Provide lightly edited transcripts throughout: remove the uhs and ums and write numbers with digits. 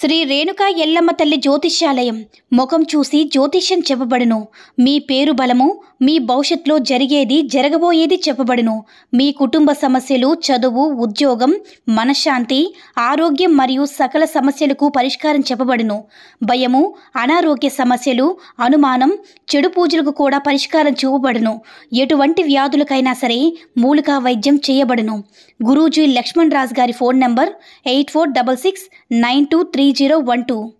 శ్రీ రేణుకా ఎల్లమ్మ తల్లి జ్యోతిష్యాలయం ముఖం చూసి జ్యోతిష్యం చెప్పబడును. మీ పేరు బలము, మీ భవిష్యత్తులో జరిగేది జరగబోయేది చెప్పబడును. మీ కుటుంబ సమస్యలు, చదువు, ఉద్యోగం, మనశ్శాంతి, ఆరోగ్యం మరియు సకల సమస్యలకు పరిష్కారం చెప్పబడును. భయము, అనారోగ్య సమస్యలు, అనుమానం, చెడు పూజలకు కూడా పరిష్కారం చూపబడును. ఎటువంటి వ్యాధులకైనా సరే మూలికా వైద్యం చేయబడును. గురూజీ లక్ష్మణ్ రాజ్ గారి ఫోన్ నంబర్ 8466923012.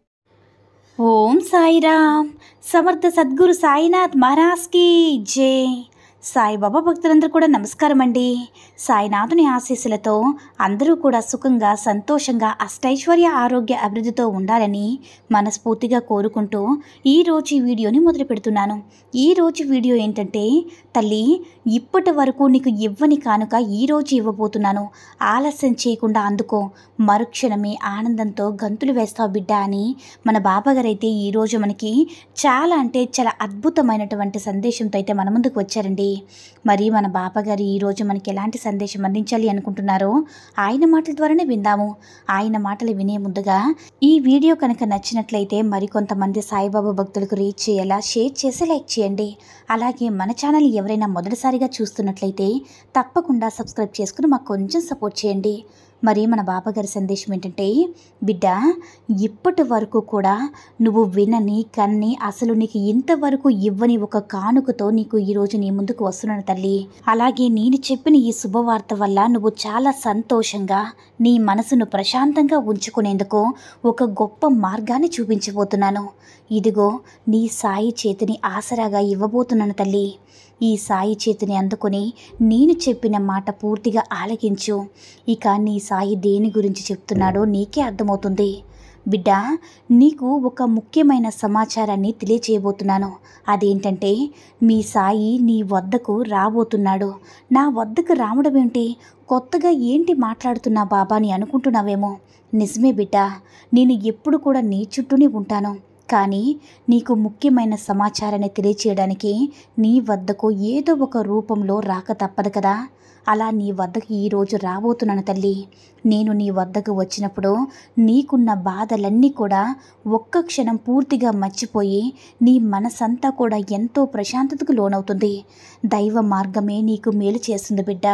ఓం సాయిరామ్. సమర్థ సద్గురు సాయినాథ్ మహారాజ్కి జై. సాయిబాబా భక్తులందరూ కూడా నమస్కారం అండి. సాయినాథుని ఆశీస్సులతో అందరూ కూడా సుఖంగా, సంతోషంగా, అష్టైశ్వర్య, ఆరోగ్య అభివృద్ధితో ఉండాలని మనస్ఫూర్తిగా కోరుకుంటూ ఈరోజు ఈ వీడియోని మొదలు పెడుతున్నాను. ఈరోజు వీడియో ఏంటంటే, తల్లి ఇప్పటి వరకు నీకు ఇవ్వని కానుక ఈరోజు ఇవ్వబోతున్నాను. ఆలస్యం చేయకుండా అందుకో, మరుక్షణమే ఆనందంతో గంతులు వేస్తావు బిడ్డ అని మన బాబాగారు అయితే ఈరోజు మనకి చాలా అంటే చాలా అద్భుతమైనటువంటి సందేశంతో అయితే మన ముందుకు వచ్చారండి. మరి మన బాబాగారు ఈరోజు మనకి ఎలాంటి సందేశం అందించాలి అనుకుంటున్నారో ఆయన మాటల ద్వారానే విందాము. ఆయన మాటలు వినే ముందుగా ఈ వీడియో కనుక నచ్చినట్లయితే మరికొంతమంది సాయిబాబా భక్తులకు రీచ్ చేయాలా షేర్ చేసి లైక్ చేయండి. అలాగే మన ఛానల్ ఎవరైనా మొదటిసారిగా చూస్తున్నట్లయితే తప్పకుండా సబ్స్క్రైబ్ చేసుకుని మాకు కొంచెం సపోర్ట్ చేయండి. మరి మన బాబాగారి సందేశం ఏంటంటే, బిడ్డ ఇప్పటి వరకు కూడా నువ్వు వినని కన్ని అసలు నీకు ఇంతవరకు ఇవ్వని ఒక కానుకతో నీకు ఈరోజు నీ ముందుకు వస్తున్నాను తల్లి. అలాగే నేను చెప్పిన ఈ శుభవార్త వల్ల నువ్వు చాలా సంతోషంగా నీ మనసును ప్రశాంతంగా ఉంచుకునేందుకు ఒక గొప్ప మార్గాన్ని చూపించబోతున్నాను. ఇదిగో నీ సాయి చేతిని ఆసరాగా ఇవ్వబోతున్నాను తల్లి. ఈ సాయి చేతిని అందుకొని నేను చెప్పిన మాట పూర్తిగా ఆలకించు. ఇక నీ సాయి దేని గురించి చెప్తున్నాడో నీకే అర్థమవుతుంది. బిడ్డ, నీకు ఒక ముఖ్యమైన సమాచారాన్ని తెలియచేయబోతున్నాను. అదేంటంటే, మీ సాయి నీ వద్దకు రాబోతున్నాడు. నా వద్దకు రావడం ఏంటి, కొత్తగా ఏంటి మాట్లాడుతున్నా బాబా అని అనుకుంటున్నావేమో. నిజమే బిడ్డ, నేను ఎప్పుడు కూడా నీ చుట్టూనే ఉంటాను. కానీ నీకు ముఖ్యమైన సమాచారాన్ని తెలియచేయడానికి నీ వద్దకు ఏదో ఒక రూపంలో రాక తప్పదు కదా. అలా నీ వద్దకు ఈరోజు రాబోతున్నాను తల్లి. నేను నీ వద్దకు వచ్చినప్పుడు నీకున్న బాధలన్నీ కూడా ఒక్క క్షణం పూర్తిగా మర్చిపోయి నీ మనసంతా కూడా ఎంతో ప్రశాంతతకు లోనవుతుంది. దైవ మార్గమే నీకు మేలు చేస్తుంది బిడ్డ.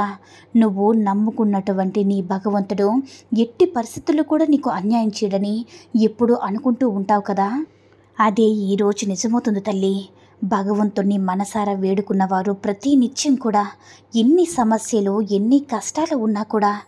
నువ్వు నమ్ముకున్నటువంటి నీ భగవంతుడు ఎట్టి పరిస్థితుల్లో కూడా నీకు అన్యాయం చేయడని ఎప్పుడూ అనుకుంటూ ఉంటావు కదా. అదే ఈరోజు నిజమవుతుంది తల్లి. భగవంతుణ్ణి మనసారా వేడుకున్నవారు ప్రతి నిత్యం కూడా ఎన్ని సమస్యలు, ఎన్ని కష్టాలు ఉన్నా కూడా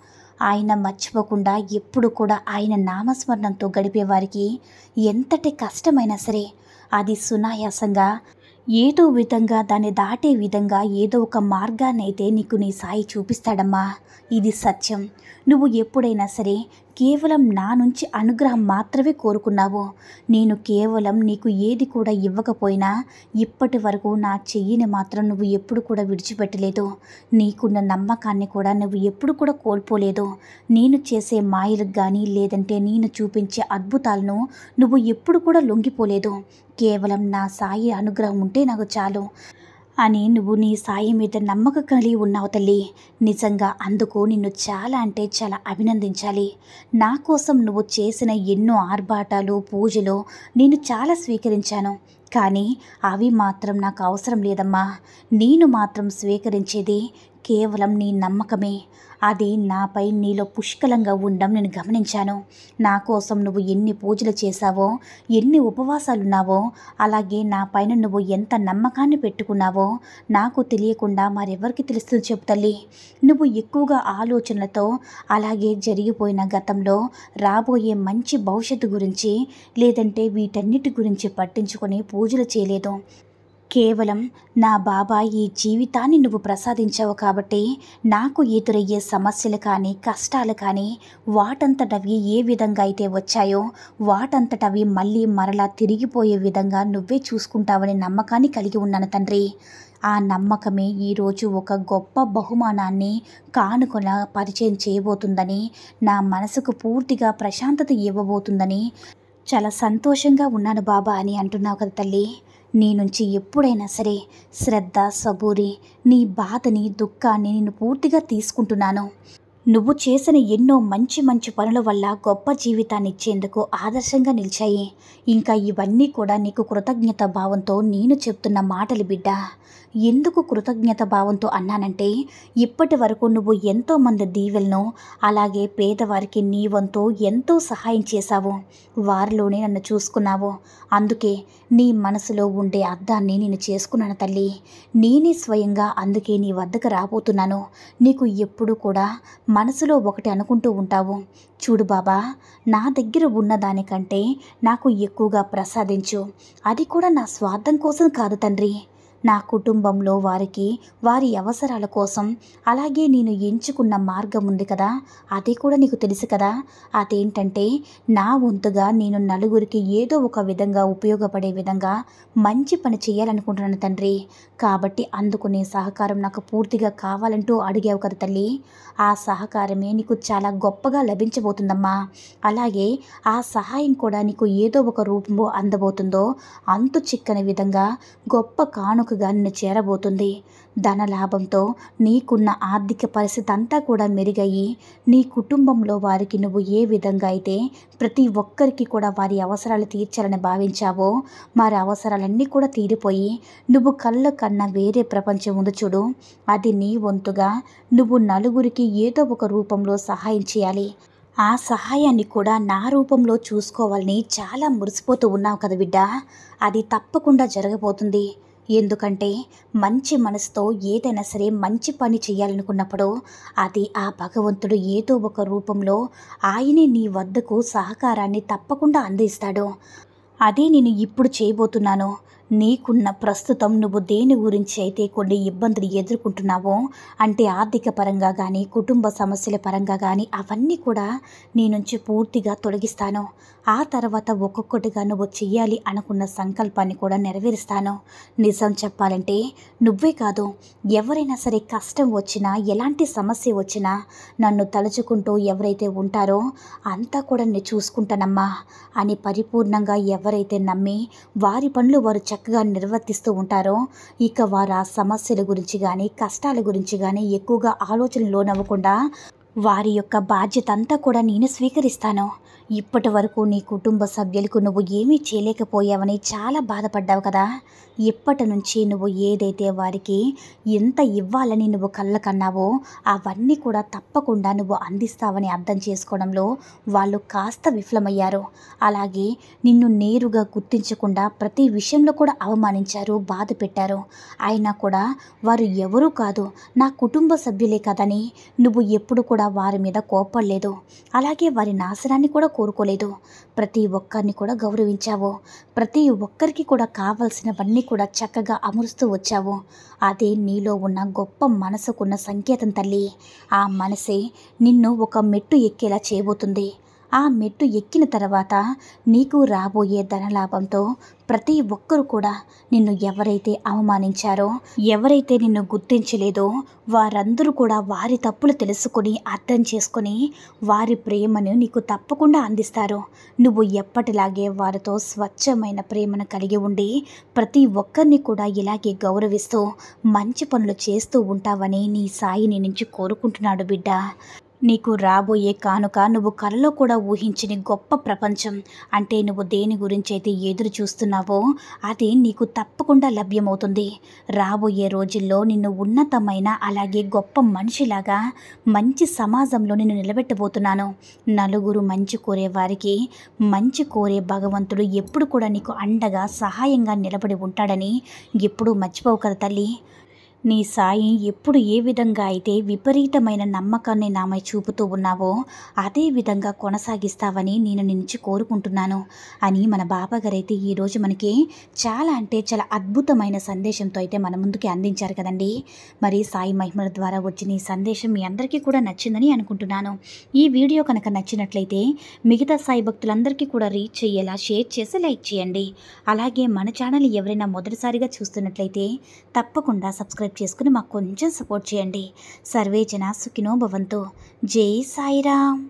ఆయన మర్చిపోకుండా ఎప్పుడు కూడా ఆయన నామస్మరణంతో గడిపేవారికి ఎంతటి కష్టమైనా సరే అది సునాయాసంగా ఏదో విధంగా దాన్ని దాటే విధంగా ఏదో ఒక మార్గాన్ని అయితే నీకు నీ సాయి చూపిస్తాడమ్మా. ఇది సత్యం. నువ్వు ఎప్పుడైనా సరే కేవలం నా నుంచి అనుగ్రహం మాత్రమే కోరుకున్నావు. నేను కేవలం నీకు ఏది కూడా ఇవ్వకపోయినా ఇప్పటి వరకు నా చెయ్యిని మాత్రం నువ్వు ఎప్పుడు కూడా విడిచిపెట్టలేదు. నీకున్న నమ్మకాన్ని కూడా నువ్వు ఎప్పుడు కూడా కోల్పోలేదు. నేను చేసే మాయలకు కానీ లేదంటే నేను చూపించే అద్భుతాలను నువ్వు ఎప్పుడు కూడా లొంగిపోలేదు. కేవలం నా సాయి అనుగ్రహం ఉంటే నాకు చాలు అని నువ్వు నీ సాయి మీద నమ్మకం కలిగి ఉన్నావు తల్లి. నిజంగా అందుకు నిన్ను చాలా అంటే చాలా అభినందించాలి. నా కోసం నువ్వు చేసిన ఎన్నో ఆర్భాటాలు, పూజలు నేను చాలా స్వీకరించాను. కానీ అవి మాత్రం నాకు అవసరం లేదమ్మా. నేను మాత్రం స్వీకరించేది కేవలం నీ నమ్మకమే. అది నాపై నీలో పుష్కలంగా ఉండడం నేను గమనించాను. నా కోసం నువ్వు ఎన్ని పూజలు చేశావో, ఎన్ని ఉపవాసాలున్నావో, అలాగే నా పైన నువ్వు ఎంత నమ్మకాన్ని పెట్టుకున్నావో నాకు తెలియకుండా మరెవరికి తెలుస్తుంది చెప్పు తల్లి. నువ్వు ఎక్కువగా ఆలోచనలతో, అలాగే జరిగిపోయిన గతంలో రాబోయే మంచి భవిష్యత్తు గురించి లేదంటే వీటన్నిటి గురించి పట్టించుకొని పూజలు చేయలేదు. కేవలం నా బాబా ఈ జీవితాన్ని నువ్వు ప్రసాదించావు కాబట్టి నాకు ఎదురయ్యే సమస్యలు కానీ కష్టాలు కానీ వాటంతటవి ఏ విధంగా అయితే వచ్చాయో వాటంతటవి మళ్ళీ మరలా తిరిగిపోయే విధంగా నువ్వే చూసుకుంటావనే నమ్మకాన్ని కలిగి ఉన్నాను తండ్రి. ఆ నమ్మకమే ఈరోజు ఒక గొప్ప బహుమానాన్ని కానుకలా పరిచయం చేయబోతుందని, నా మనసుకు పూర్తిగా ప్రశాంతత ఇవ్వబోతుందని చాలా సంతోషంగా ఉన్నాను బాబా అని అంటున్నావు కదా తల్లి. నీ నుంచి ఎప్పుడైనా సరే శ్రద్ధ, సబూరి, నీ బాధని, దుఃఖాన్ని నేను పూర్తిగా తీసుకుంటున్నాను. నువ్వు చేసిన ఎన్నో మంచి మంచి పనుల వల్ల గొప్ప జీవితాన్ని ఇచ్చేందుకు ఆదర్శంగా నిలిచాయి. ఇంకా ఇవన్నీ కూడా నీకు కృతజ్ఞత భావంతో నేను చెప్తున్న మాటలు బిడ్డ. ఎందుకు కృతజ్ఞత భావంతో అన్నానంటే, ఇప్పటి వరకు నువ్వు ఎంతోమంది దీవెలను, అలాగే పేదవారికి నీ వంతు ఎంతో సహాయం చేశావు. వారిలోనే నన్ను చూసుకున్నావు. అందుకే నీ మనసులో ఉండే అర్థాన్ని నేను చేసుకున్నాను తల్లి. నేనే స్వయంగా అందుకే నీ వద్దకు రాబోతున్నాను. నీకు ఎప్పుడు కూడా మనసులో ఒకటి అనుకుంటూ ఉంటావు, చూడు బాబా, నా దగ్గర ఉన్నదానికంటే నాకు ఎక్కువగా ప్రసాదించు. అది కూడా నా స్వార్థం కోసం కాదు తండ్రి, నా కుటుంబంలో వారికి వారి అవసరాల కోసం. అలాగే నేను ఎంచుకున్న మార్గం ఉంది కదా, అది కూడా నీకు తెలుసు కదా. అదేంటంటే, నా వంతుగా నేను నలుగురికి ఏదో ఒక విధంగా ఉపయోగపడే విధంగా మంచి పని చేయాలనుకుంటున్నాను తండ్రి. కాబట్టి అందుకు నీ సహకారం నాకు పూర్తిగా కావాలంటూ అడిగావు కదా తల్లి. ఆ సహకారమే నీకు చాలా గొప్పగా లభించబోతుందమ్మా. అలాగే ఆ సహాయం కూడా నీకు ఏదో ఒక రూపంలో అందబోతుందో, అంతు చిక్కని విధంగా గొప్ప కానుకగా నిన్ను చేరబోతుంది. ధనలాభంతో నీకున్న ఆర్థిక పరిస్థితి అంతా కూడా మెరుగయ్యి, నీ కుటుంబంలో వారికి నువ్వు ఏ విధంగా అయితే ప్రతి ఒక్కరికి కూడా వారి అవసరాలు తీర్చాలని భావించావో, వారి అవసరాలన్నీ కూడా తీరిపోయి నువ్వు కళ్ళ కన్నా వేరే ప్రపంచం ఉంది చూడు, అది నీ వంతుగా నువ్వు నలుగురికి ఏదో ఒక రూపంలో సహాయం చేయాలి. ఆ సహాయాన్ని కూడా నా రూపంలో చూసుకోవాలని చాలా మురిసిపోతూ ఉన్నావు కదా బిడ్డ. అది తప్పకుండా జరగబోతుంది. ఎందుకంటే మంచి మనసుతో ఏదైనా సరే మంచి పని చేయాలనుకున్నప్పుడు అది ఆ భగవంతుడు ఏదో ఒక రూపంలో ఆయనే నీ వద్దకు సహకారాన్ని తప్పకుండా అందిస్తాడు. అదే నేను ఇప్పుడు చేయబోతున్నాను. నీకున్న ప్రస్తుతం నువ్వు దేని గురించి అయితే కొన్ని ఇబ్బందులు ఎదుర్కొంటున్నావో, అంటే ఆర్థిక పరంగా కానీ కుటుంబ సమస్యల పరంగా కానీ, అవన్నీ కూడా నీ నుంచి పూర్తిగా తొలగిస్తాను. ఆ తర్వాత ఒక్కొక్కటిగా నువ్వు చెయ్యాలి అనుకున్న సంకల్పాన్ని కూడా నెరవేరుస్తాను. నిజం చెప్పాలంటే నువ్వే కాదు, ఎవరైనా సరే కష్టం వచ్చినా, ఎలాంటి సమస్య వచ్చినా నన్ను తలుచుకుంటూ ఎవరైతే ఉంటారో అంతా కూడా నేను చూసుకుంటానమ్మా అని పరిపూర్ణంగా ఎవరైతే నమ్మి వారి పనులు వారు చక్కగా నిర్వర్తిస్తూ ఉంటారో, ఇక వారు ఆ సమస్యల గురించి కానీ కష్టాల గురించి కానీ ఎక్కువగా ఆలోచనలు లోనవ్వకుండా వారి యొక్క బాధ్యత అంతా కూడా నేను స్వీకరిస్తాను. ఇప్పటి వరకు నీ కుటుంబ సభ్యులకు నువ్వు ఏమీ చేయలేకపోయావని చాలా బాధపడ్డావు కదా. ఇప్పటి నుంచి నువ్వు ఏదైతే వారికి ఎంత ఇవ్వాలని నువ్వు కళ్ళ కన్నావో అవన్నీ కూడా తప్పకుండా నువ్వు అందిస్తావని అర్థం చేసుకోవడంలో వాళ్ళు కాస్త విఫలమయ్యారు. అలాగే నిన్ను నేరుగా గుర్తించకుండా ప్రతి విషయంలో కూడా అవమానించారు, బాధ పెట్టారు. అయినా కూడా వారు ఎవరూ కాదు, నా కుటుంబ సభ్యులే కదని నువ్వు ఎప్పుడు కూడా వారి మీద కోపడలేదు. అలాగే వారి నాశనాన్ని కూడా కోరుకోలేదు. ప్రతి ఒక్కరిని కూడా గౌరవించావు. ప్రతి ఒక్కరికి కూడా కావాల్సినవన్నీ కూడా చక్కగా అమరుస్తూ వచ్చావు. అదే నీలో ఉన్న గొప్ప మనసుకున్న సంకేతం తల్లి. ఆ మనసే నిన్ను ఒక మెట్టు ఎక్కేలా చేయబోతుంది. ఆ మెట్టు ఎక్కిన తర్వాత నీకు రాబోయే ధనలాభంతో ప్రతి ఒక్కరు కూడా నిన్ను ఎవరైతే అవమానించారో, ఎవరైతే నిన్ను గుర్తించలేదో వారందరూ కూడా వారి తప్పులు తెలుసుకొని అర్థం చేసుకొని వారి ప్రేమను నీకు తప్పకుండా అందిస్తారు. నువ్వు ఎప్పటిలాగే వారితో స్వచ్ఛమైన ప్రేమను కలిగి ఉండి ప్రతి ఒక్కరిని కూడా ఇలాగే గౌరవిస్తూ మంచి పనులు చేస్తూ ఉంటావని నీ సాయి నీ నుంచి కోరుకుంటున్నాడు బిడ్డ. నీకు రాబోయే కానుక నువ్వు కలలో కూడా ఊహించని గొప్ప ప్రపంచం. అంటే నువ్వు దేని గురించి అయితే ఎదురు చూస్తున్నావో అది నీకు తప్పకుండా లభ్యమవుతుంది. రాబోయే రోజుల్లో నిన్ను ఉన్నతమైన అలాగే గొప్ప మనిషిలాగా మంచి సమాజంలో నిన్ను నిలబెట్టబోతున్నాను. నలుగురు మంచి కోరే వారికి మంచి కోరే భగవంతుడు ఎప్పుడు కూడా నీకు అండగా సహాయంగా నిలబడి ఉంటాడని ఎప్పుడూ మర్చిపోవు కదా తల్లి. నీ సాయి ఎప్పుడు ఏ విధంగా అయితే విపరీతమైన నమ్మకాన్ని నామై చూపుతూ ఉన్నావో అదే విధంగా కొనసాగిస్తావని నేను నుంచి కోరుకుంటున్నాను అని మన బాబాగారు అయితే ఈరోజు మనకి చాలా అంటే చాలా అద్భుతమైన సందేశంతో అయితే మన ముందుకి అందించారు కదండి. మరి సాయి మహిమల ద్వారా వచ్చిన ఈ సందేశం మీ అందరికీ కూడా నచ్చిందని అనుకుంటున్నాను. ఈ వీడియో కనుక నచ్చినట్లయితే మిగతా సాయి భక్తులందరికీ కూడా రీచ్ అయ్యేలా షేర్ చేసి లైక్ చేయండి. అలాగే మన ఛానల్ ఎవరైనా మొదటిసారిగా చూస్తున్నట్లయితే తప్పకుండా సబ్స్క్రైబ్ చేసుకుని మాకు కొంచెం సపోర్ట్ చేయండి. సర్వే జన సుఖినో భవంతు. జై సాయిరామ్.